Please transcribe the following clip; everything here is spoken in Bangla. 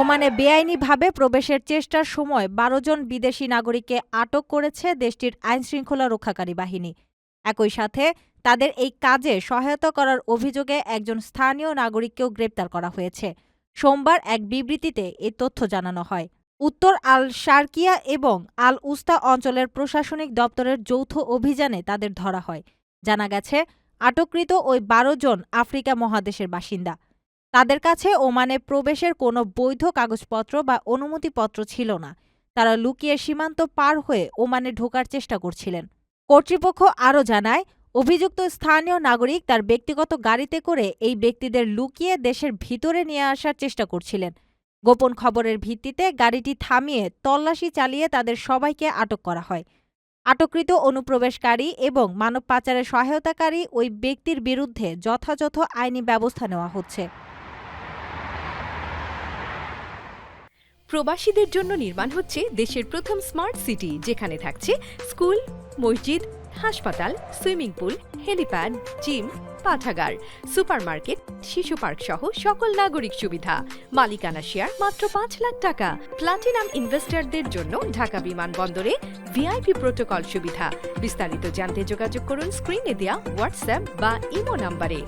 ওমানে বেআইনিভাবে প্রবেশের চেষ্টার সময় ১২ জন বিদেশি নাগরিককে আটক করেছে দেশটির আইনশৃঙ্খলা রক্ষাকারী বাহিনী। একই সাথে তাদের এই কাজে সহায়তা করার অভিযোগে একজন স্থানীয় নাগরিককেও গ্রেপ্তার করা হয়েছে। সোমবার এক বিবৃতিতে এ তথ্য জানানো হয়। উত্তর আল শারকিয়া এবং আল উস্তা অঞ্চলের প্রশাসনিক দপ্তরের যৌথ অভিযানে তাদের ধরা হয়। জানা গেছে, আটককৃত ওই ১২ জন আফ্রিকা মহাদেশের বাসিন্দা। তাদের কাছে ওমানে প্রবেশের কোনো বৈধ কাগজপত্র বা অনুমতিপত্র ছিল না। তারা লুকিয়ে সীমান্ত পার হয়ে ওমানে ঢোকার চেষ্টা করছিলেন। কর্তৃপক্ষ আরও জানায়, অভিযুক্ত স্থানীয় নাগরিক তার ব্যক্তিগত গাড়িতে করে এই ব্যক্তিদের লুকিয়ে দেশের ভিতরে নিয়ে আসার চেষ্টা করছিলেন। গোপন খবরের ভিত্তিতে গাড়িটি থামিয়ে তল্লাশি চালিয়ে তাদের সবাইকে আটক করা হয়। আটককৃত অনুপ্রবেশকারী এবং মানব পাচারের সহায়তাকারী ওই ব্যক্তির বিরুদ্ধে যথাযথ আইনি ব্যবস্থা নেওয়া হচ্ছে। প্রবাসীদের জন্য নির্মাণ হচ্ছে দেশের প্রথম স্মার্ট সিটি, যেখানে থাকছে স্কুল, মসজিদ, হাসপাতাল, সুইমিং পুল, হেলিপ্যাড, জিম, পাঠাগার, সুপারমার্কেট, শিশু পার্ক সহ সকল নাগরিক সুবিধা। মালিকানা শেয়ার মাত্র ৫ লাখ টাকা। প্লাটিনাম ইনভেস্টরদের জন্য ঢাকা বিমানবন্দরে ভিআইপি প্রোটোকল সুবিধা। বিস্তারিত জানতে যোগাযোগ করুন স্ক্রিনে দেওয়া হোয়াটসঅ্যাপ বা ইমো নম্বরে।